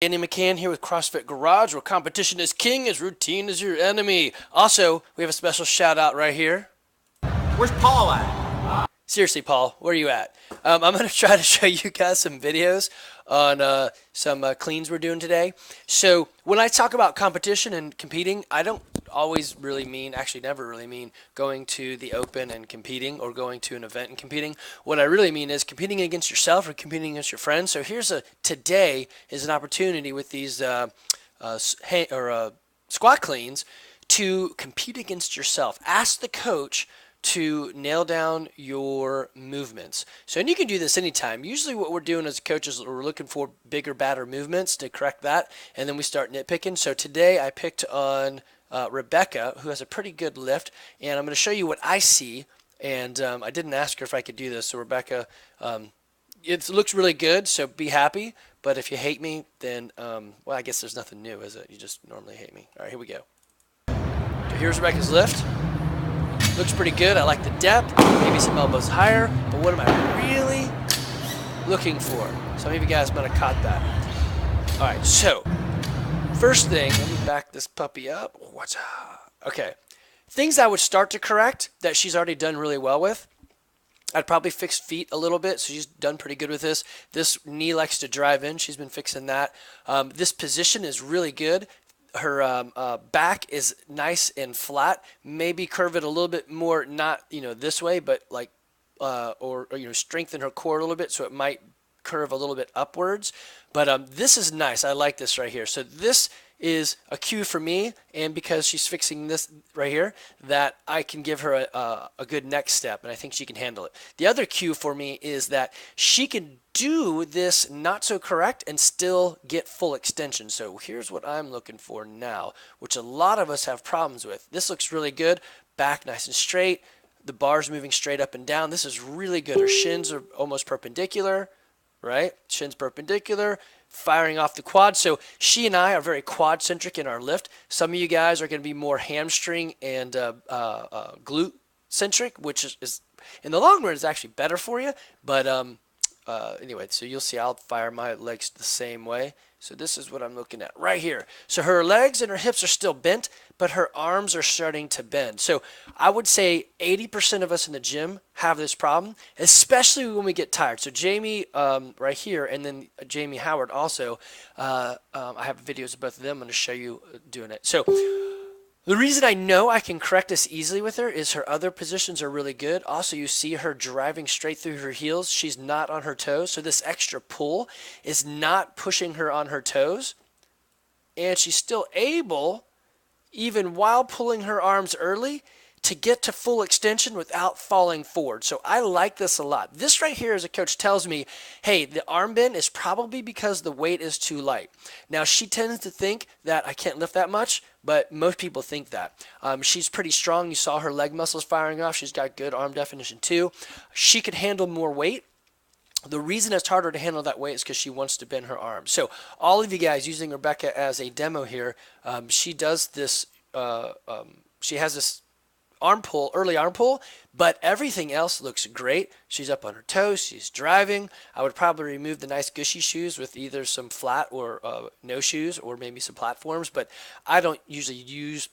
Andy McCann here with CrossFit Garage, where competition is king as routine is your enemy. Also, we have a special shout out right here. Where's Paul at? Seriously, Paul, where are you at? I'm going to try to show you guys some videos on some cleans we're doing today. So when I talk about competition and competing, I don't always really mean, actually never really mean, going to the open and competing or going to an event and competing. What I really mean is competing against yourself or competing against your friends. So today is an opportunity with these squat cleans to compete against yourself. Ask the coach to nail down your movements. So, and you can do this anytime. Usually what we're doing as coaches, we're looking for bigger, badder movements to correct that, and then we start nitpicking. So today I picked on Rebecca, who has a pretty good lift, and I'm going to show you what I see. And I didn't ask her if I could do this, so Rebecca, it looks really good, so be happy. But if you hate me, then, well, I guess there's nothing new, is it? You just normally hate me. All right, here we go. So here's Rebecca's lift. Looks pretty good. I like the depth, maybe some elbows higher, but what am I really looking for? Some of you guys might have caught that. All right, so first thing, let me back this puppy up. What's up? Okay, things I would start to correct that she's already done really well with. I'd probably fix feet a little bit, so she's done pretty good with this. This knee likes to drive in. She's been fixing that. This position is really good. Her back is nice and flat. Maybe curve it a little bit more, not this way, but like or strengthen her core a little bit, so it might curve a little bit upwards. But this is nice. I like this right here. So this is a cue for me, and because she's fixing this right here, that I can give her a good next step, and I think she can handle it. The other cue for me is that she can do this not so correct and still get full extension. So here's what I'm looking for now, which a lot of us have problems with. This looks really good. Back nice and straight. The bar's moving straight up and down. This is really good. Her shins are almost perpendicular, right? Shins perpendicular, firing off the quad. So she and I are very quad centric in our lift. Some of you guys are going to be more hamstring and glute centric, which is in the long run is actually better for you. But anyway, so you'll see I'll fire my legs the same way. So this is what I'm looking at right here. So her legs and her hips are still bent, but her arms are starting to bend. So I would say 80% of us in the gym have this problem, especially when we get tired. So Jamie right here, and then Jamie Howard also, I have videos of both of them. I'm going to show you doing it. So the reason I know I can correct this easily with her is her other positions are really good. Also, you see her driving straight through her heels. She's not on her toes, so this extra pull is not pushing her on her toes. And she's still able, even while pulling her arms early, to get to full extension without falling forward. So I like this a lot. This right here, as a coach tells me, hey, the arm bend is probably because the weight is too light. Now, she tends to think that I can't lift that much, but most people think that. She's pretty strong. You saw her leg muscles firing off. She's got good arm definition too. She could handle more weight. The reason it's harder to handle that weight is because she wants to bend her arms. So all of you guys using Rebecca as a demo here, she does this, she has this arm pull, early arm pull, but everything else looks great. She's up on her toes. She's driving. I would probably remove the nice gushy shoes with either some flat or no shoes or maybe some platforms, but I don't usually use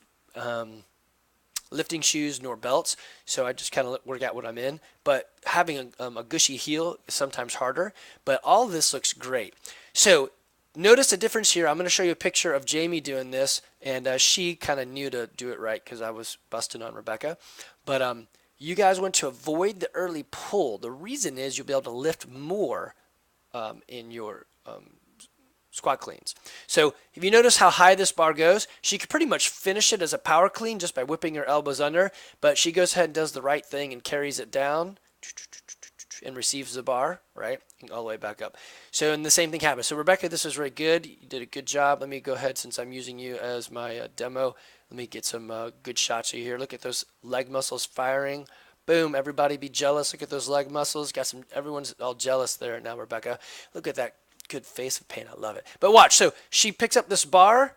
lifting shoes nor belts, so I just kind of work out what I'm in. But having a gushy heel is sometimes harder, but all of this looks great. So notice a difference here. I'm going to show you a picture of Jamie doing this, and she kind of knew to do it right because I was busting on Rebecca. But you guys want to avoid the early pull. The reason is you'll be able to lift more in your squat cleans. So if you notice how high this bar goes, she could pretty much finish it as a power clean just by whipping her elbows under, but she goes ahead and does the right thing and carries it down and receives the bar, right, all the way back up. So, and the same thing happens. So, Rebecca, this is really good. You did a good job. Let me go ahead, since I'm using you as my demo, let me get some good shots of you here. Look at those leg muscles firing. Boom, everybody be jealous. Look at those leg muscles. Got some, everyone's all jealous there now, Rebecca. Look at that good face of pain. I love it. But watch, so she picks up this bar,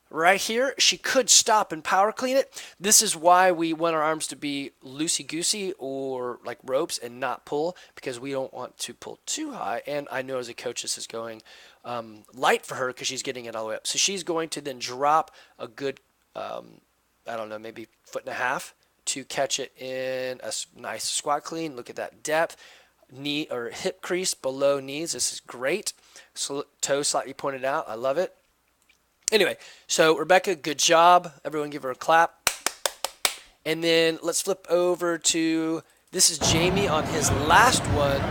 right here, she could stop and power clean it. This is why we want our arms to be loosey-goosey or like ropes and not pull, because we don't want to pull too high. And I know as a coach this is going light for her because she's getting it all the way up. So she's going to then drop a good, I don't know, maybe 1.5 feet to catch it in a nice squat clean. Look at that depth. Knee or hip crease below knees. This is great. So, toe slightly pointed out. I love it. Anyway, so Rebecca, good job. Everyone give her a clap. And then let's flip over to, this is Jamie on his last one.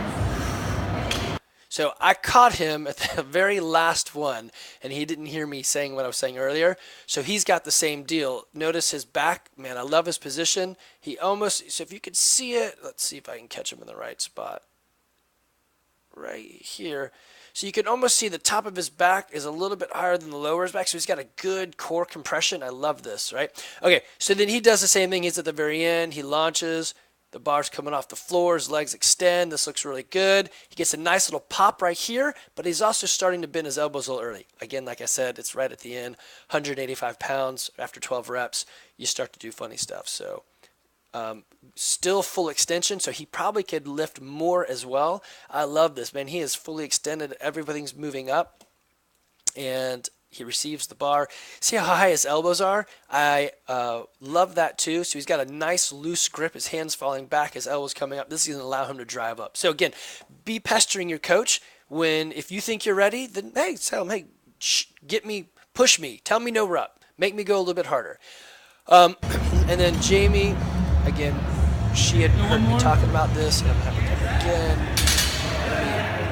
So I caught him at the very last one, and he didn't hear me saying what I was saying earlier. So he's got the same deal. Notice his back. Man, I love his position. He almost, so if you could see it, let's see if I can catch him in the right spot. Right here. So you can almost see the top of his back is a little bit higher than the lower of his back. So he's got a good core compression. I love this, right? Okay, so then he does the same thing. He's at the very end. He launches. The bar's coming off the floor. His legs extend. This looks really good. He gets a nice little pop right here, but he's also starting to bend his elbows a little early. Again, like I said, it's right at the end. 185 pounds after 12 reps. You start to do funny stuff. So still full extension, so he probably could lift more as well. I love this, man. He is fully extended. Everything's moving up, and he receives the bar. See how high his elbows are? I love that too. So he's got a nice loose grip. His hands falling back, his elbows coming up. This is going to allow him to drive up. So again, be pestering your coach. If you think you're ready, then hey, tell him, hey, get me, push me, tell me no rep, make me go a little bit harder. And then Jamie, again, she had heard me talking about this, and I'm having to do it again.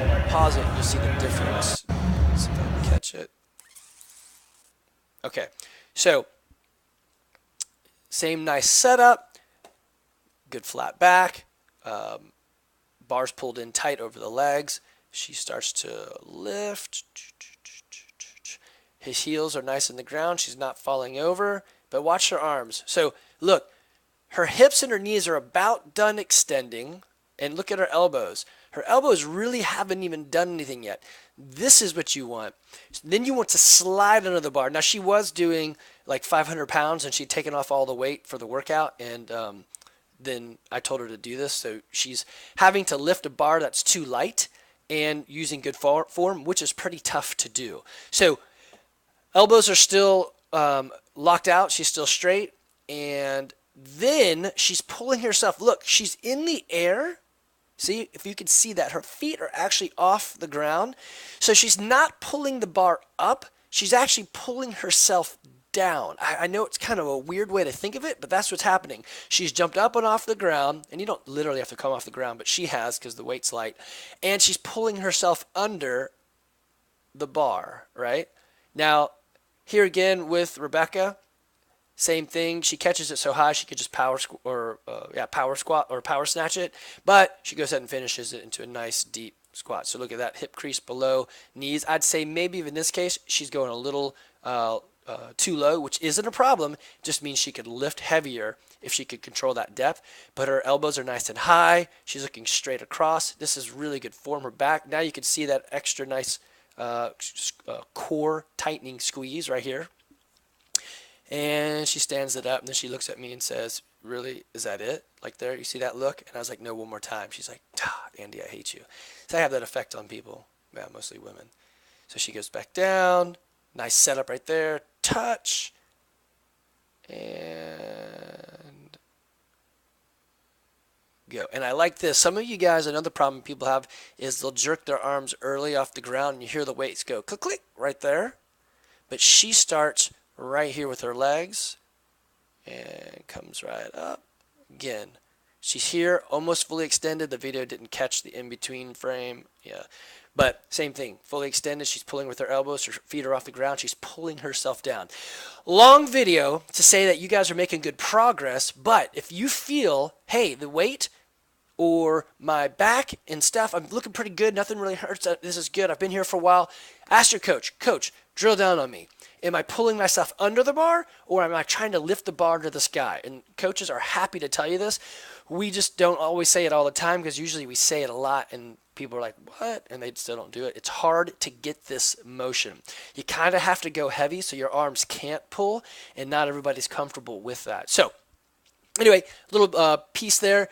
Let me pause it and you'll see the difference. Let's see if I can catch it. Okay, so same nice setup, good flat back, bars pulled in tight over the legs. She starts to lift. His heels are nice in the ground. She's not falling over, but watch her arms. So look, her hips and her knees are about done extending, and look at her elbows. Her elbows really haven't even done anything yet. This is what you want. Then you want to slide under the bar. Now, she was doing like 500 pounds, and she'd taken off all the weight for the workout, and then I told her to do this. So she's having to lift a bar that's too light and using good form, which is pretty tough to do. So elbows are still locked out. She's still straight, and then she's pulling herself. Look, she's in the air. See, if you can see that, her feet are actually off the ground. So she's not pulling the bar up. She's actually pulling herself down. I know it's kind of a weird way to think of it, but that's what's happening. She's jumped up and off the ground, and you don't literally have to come off the ground, but she has because the weight's light. And she's pulling herself under the bar, right? Now, here again with Rebecca, same thing. She catches it so high she could just power squat or power snatch it, but she goes ahead and finishes it into a nice deep squat. So look at that hip crease below knees. I'd say maybe in this case she's going a little too low, which isn't a problem. It just means she could lift heavier if she could control that depth. But her elbows are nice and high. She's looking straight across. This is really good form. Her back. Now you can see that extra nice core tightening squeeze right here. And she stands it up, and then she looks at me and says, really, is that it? Like there, you see that look? And I was like, no, one more time. She's like, Andy, I hate you. So I have that effect on people, mostly women. So she goes back down. Nice setup right there. Touch. And go. And I like this. Some of you guys, another problem people have is they'll jerk their arms early off the ground, and you hear the weights go click, click, right there. But she starts right here with her legs and comes right up. Again, she's here, almost fully extended. The video didn't catch the in-between frame. Yeah, but same thing, fully extended. She's pulling with her elbows. Her feet are off the ground. She's pulling herself down. Long video to say that you guys are making good progress, but if you feel, hey, the weight or my back and stuff, I'm looking pretty good, nothing really hurts, this is good, I've been here for a while, ask your coach, coach, drill down on me. Am I pulling myself under the bar, or am I trying to lift the bar to the sky? And coaches are happy to tell you this. We just don't always say it all the time, because usually we say it a lot and people are like, what? And they still don't do it. It's hard to get this motion. You kind of have to go heavy so your arms can't pull, and not everybody's comfortable with that. So anyway, little piece there.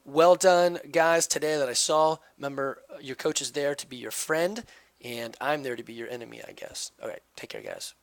Well done, guys, today that I saw. Remember, your coach is there to be your friend, and I'm there to be your enemy, I guess. All right, take care, guys.